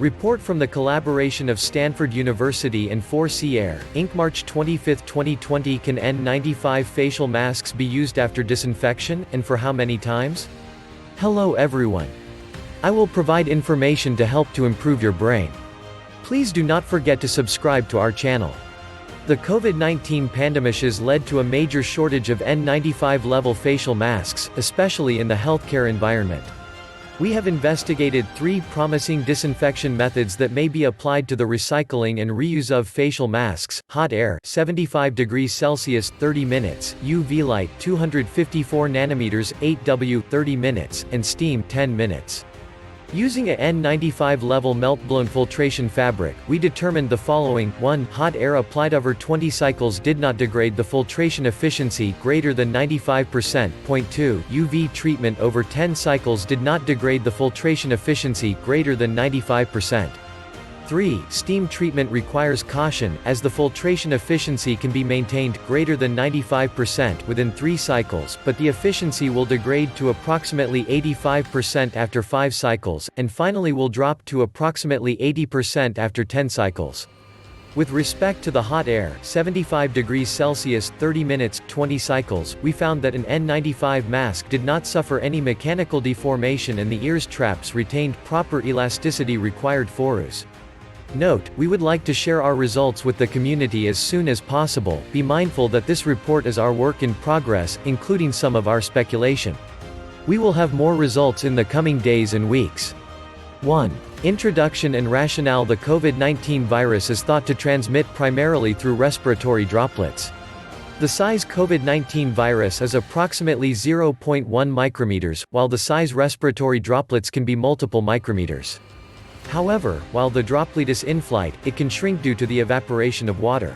Report from the collaboration of Stanford University and 4C Air, Inc. March 25, 2020. Can N95 facial masks be used after disinfection, and for how many times? Hello everyone. I will provide information to help to improve your brain. Please do not forget to subscribe to our channel. The COVID-19 pandemichas led to a major shortage of N95 level facial masks, especially in the healthcare environment. We have investigated 3 promising disinfection methods that may be applied to the recycling and reuse of facial masks: hot air 75 degrees Celsius 30 minutes, UVlight 254 nanometers 8W 30 minutes, and steam 10 minutes. Using a N95 level meltblown filtration fabric, we determined the following: 1. Hot air applied over 20 cycles did not degrade the filtration efficiency greater than 95%. 2. UV treatment over 10 cycles did not degrade the filtration efficiency greater than 95%. 3. Steam treatment requires caution, as the filtration efficiency can be maintained greater than 95% within 3 cycles, but the efficiency will degrade to approximately 85% after 5 cycles, and finally will drop to approximately 80% after 10 cycles. With respect to the hot air, 75 degrees Celsius 30 minutes, 20 cycles, we found that an N95 mask did not suffer any mechanical deformation and the ears traps retained proper elasticity required for use. Note, we would like to share our results with the community as soon as possible. Be mindful that this report is our work in progress, including some of our speculation. We will have more results in the coming days and weeks. 1. Introduction and rationale. The COVID-19 virus is thought to transmit primarily through respiratory droplets. The size COVID-19 virus is approximately 0.1 micrometers, while the size respiratory droplets can be multiple micrometers. However, while the droplet is in flight, it can shrink due to the evaporation of water.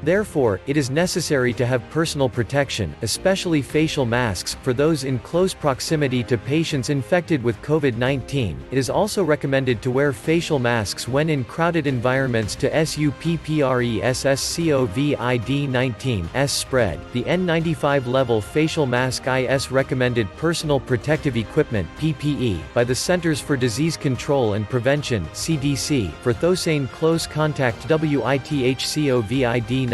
Therefore, it is necessary to have personal protection, especially facial masks, for those in close proximity to patients infected with COVID-19. It is also recommended to wear facial masks when in crowded environments to SUPPRESS-CoV-19 spread. The N95 level facial mask is recommended personal protective equipment (PPE) by the Centers for Disease Control and Prevention (CDC) for those in close contact with COVID-19.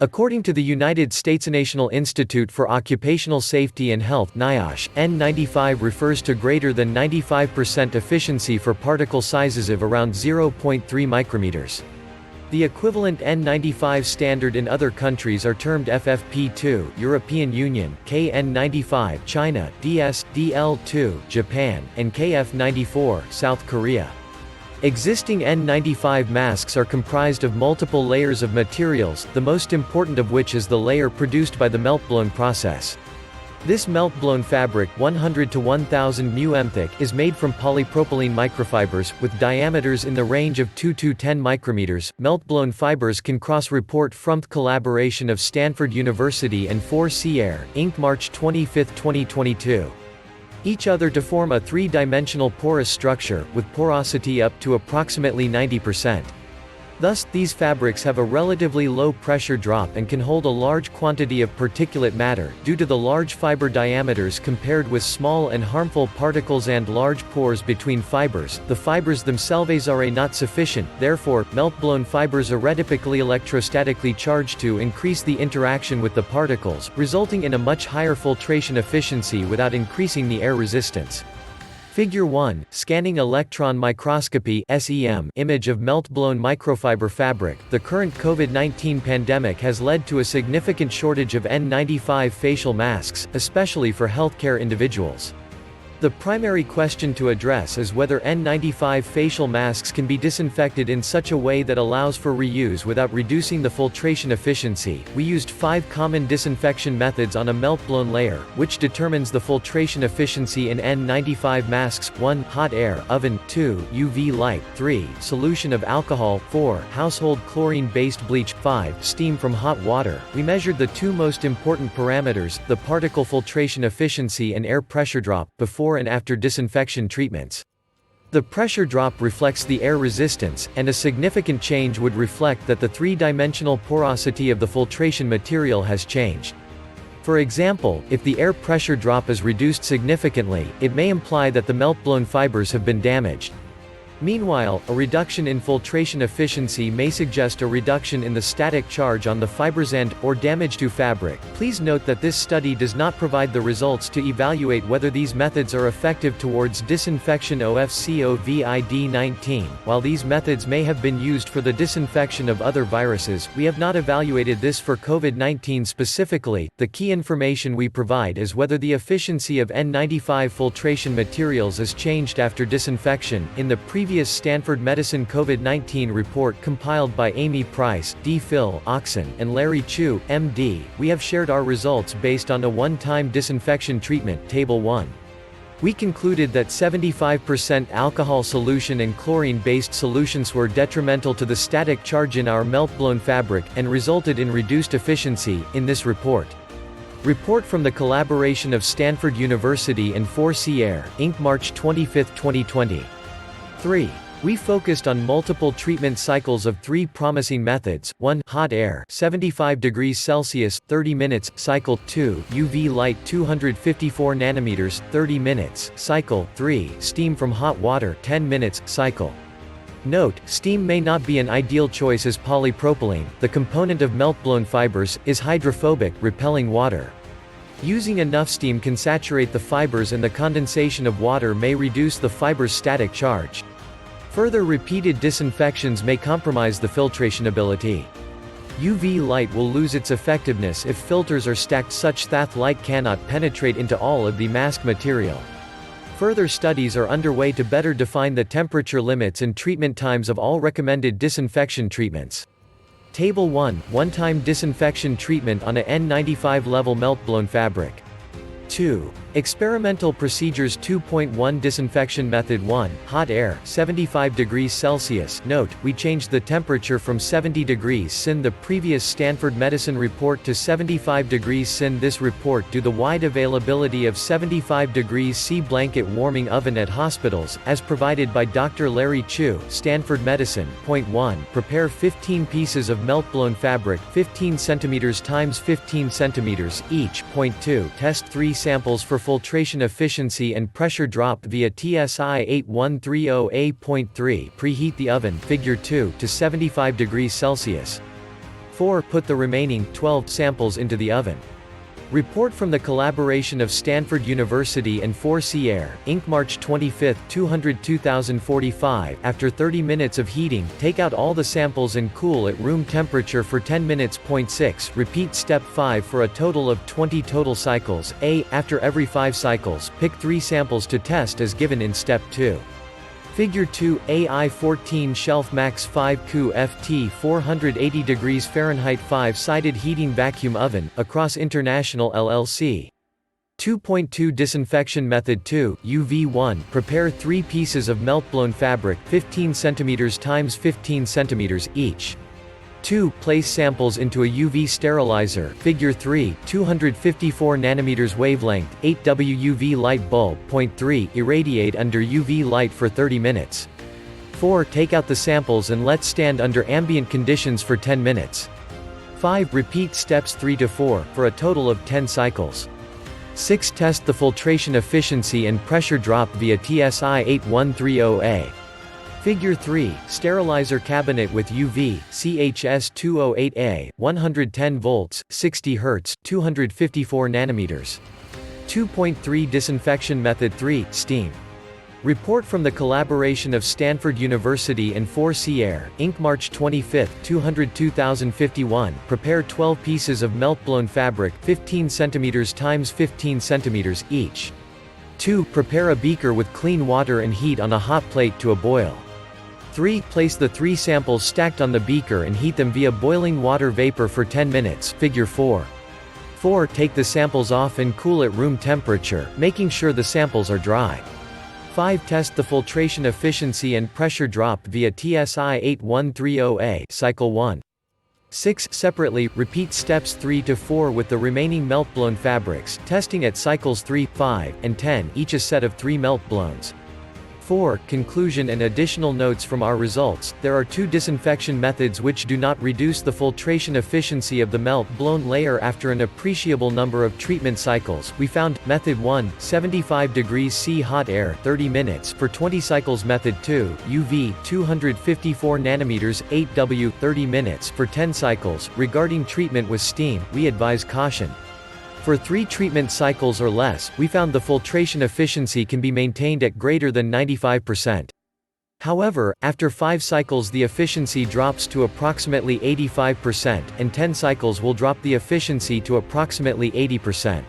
According to the United States National Institute for Occupational Safety and Health (NIOSH), N95 refers to greater than 95% efficiency for particle sizes of around 0.3 micrometers. The equivalent N95 standard in other countries are termed FFP2, European Union, KN95, China, DS-DL2, Japan, and KF94, South Korea. Existing N95 masks are comprised of multiple layers of materials, the most important of which is the layer produced by the meltblown process. This meltblown fabric, 100 to 1000 μm thick, is made from polypropylene microfibers, with diameters in the range of 2 to 10 micrometers. Meltblown fibers can cross-report from the collaboration of Stanford University and 4C Air, Inc. March 25, 2022. Each other to form a 3-dimensional porous structure, with porosity up to approximately 90%. Thus, these fabrics have a relatively low pressure drop and can hold a large quantity of particulate matter, due to the large fiber diameters compared with small and harmful particles and large pores between fibers. The fibers themselves are not sufficient, therefore, meltblown fibers are typically electrostatically charged to increase the interaction with the particles, resulting in a much higher filtration efficiency without increasing the air resistance. Figure 1, Scanning Electron Microscopy (SEM) image of meltblown microfiber fabric. The current COVID-19 pandemic has led to a significant shortage of N95 facial masks, especially for healthcare individuals. The primary question to address is whether N95 facial masks can be disinfected in such a way that allows for reuse without reducing the filtration efficiency. We used 5 common disinfection methods on a meltblown layer, which determines the filtration efficiency in N95 masks: 1. Hot air oven, 2. UV light, 3. Solution of alcohol, 4. Household chlorine-based bleach, 5. Steam from hot water. We measured the 2 most important parameters, the particle filtration efficiency and air pressure drop, before and after disinfection treatments. The pressure drop reflects the air resistance, and a significant change would reflect that the 3-dimensional porosity of the filtration material has changed. For example, if the air pressure drop is reduced significantly, it may imply that the meltblown fibers have been damaged. Meanwhile, a reduction in filtration efficiency may suggest a reduction in the static charge on the fibers or damage to fabric. Please note that this study does not provide the results to evaluate whether these methods are effective towards disinfection of COVID-19. While these methods may have been used for the disinfection of other viruses, we have not evaluated this for COVID-19 specifically. The key information we provide is whether the efficiency of N95 filtration materials is changed after disinfection. In the previous Stanford Medicine COVID-19 report compiled by Amy Price, D. Phil Oxen, and Larry Chu, MD, we have shared our results based on a one-time disinfection treatment, Table 1. We concluded that 75% alcohol solution and chlorine-based solutions were detrimental to the static charge in our meltblown fabric, and resulted in reduced efficiency. In this report, report from the collaboration of Stanford University and 4C Air, Inc. March 25, 2020. 3. We focused on multiple treatment cycles of 3 promising methods. 1. Hot air, 75 degrees Celsius, 30 minutes, cycle. 2. UV light 254 nanometers, 30 minutes, cycle. 3. Steam from hot water, 10 minutes, cycle. Note, steam may not be an ideal choice as polypropylene, the component of meltblown fibers, is hydrophobic, repelling water. Using enough steam can saturate the fibers, and the condensation of water may reduce the fiber's static charge. Further repeated disinfections may compromise the filtration ability. UV light will lose its effectiveness if filters are stacked such that light cannot penetrate into all of the mask material. Further studies are underway to better define the temperature limits and treatment times of all recommended disinfection treatments. Table 1. One-time disinfection treatment on a N95 level meltblown fabric. 2. Experimental procedures 2.1 Disinfection Method 1, Hot air, 75 degrees Celsius. Note, we changed the temperature from 70 degrees Celsius the previous Stanford Medicine report to 75 degrees Celsius this report due the wide availability of 75 degrees Celsius blanket warming oven at hospitals, as provided by Dr. Larry Chu, Stanford Medicine. Point 1. Prepare 15 pieces of meltblown fabric, 15 cm x 15 cm each. Point 2. Test 3 samples for filtration efficiency and pressure drop via TSI 8130A.3. Preheat the oven, Figure 2, to 75 degrees Celsius. 4. Put the remaining 12 samples into the oven. Report from the collaboration of Stanford University and 4C Air, Inc. March 25, 2045. After 30 minutes of heating, take out all the samples and cool at room temperature for 10 minutes. Point 6. Repeat step 5 for a total of 20 total cycles. After every 5 cycles, pick 3 samples to test as given in step 2. Figure 2, AI14 Shelf Max 5 Q FT 480 degrees Fahrenheit 5-sided heating vacuum oven, Across International LLC. 2.2 Disinfection Method 2, UV1. Prepare 3 pieces of meltblown fabric, 15 cm x 15 cm each. 2. Place samples into a UV sterilizer, Figure 3, 254 nanometers wavelength, 8W UV light bulb. Point 3. Irradiate under UV light for 30 minutes. 4. Take out the samples and let stand under ambient conditions for 10 minutes. 5. Repeat steps 3 to 4, for a total of 10 cycles. 6. Test the filtration efficiency and pressure drop via TSI 8130A. Figure 3, sterilizer cabinet with UV, CHS208A, 110 volts, 60 Hz, 254 nanometers. 2.3 Disinfection Method 3, Steam. Report from the collaboration of Stanford University and 4C Air, Inc. March 25, 2051. Prepare 12 pieces of meltblown fabric, 15 cm x 15 cm each. 2. Prepare a beaker with clean water and heat on a hot plate to a boil. 3. Place the 3 samples stacked on the beaker and heat them via boiling water vapor for 10 minutes, Figure 4. 4. Take the samples off and cool at room temperature, making sure the samples are dry. 5. Test the filtration efficiency and pressure drop via TSI 8130A, Cycle 1. 6. Separately, repeat steps 3 to 4 with the remaining meltblown fabrics, testing at cycles 3, 5, and 10, each a set of 3 meltblowns. 4. Conclusion and additional notes from our results. There are 2 disinfection methods which do not reduce the filtration efficiency of the melt-blown layer after an appreciable number of treatment cycles. We found, Method 1, 75 degrees C hot air 30 minutes for 20 cycles. Method 2, UV 254 nanometers 8W 30 minutes for 10 cycles. Regarding treatment with steam, we advise caution. For 3 treatment cycles or less, we found the filtration efficiency can be maintained at greater than 95%. However, after 5 cycles the efficiency drops to approximately 85%, and 10 cycles will drop the efficiency to approximately 80%.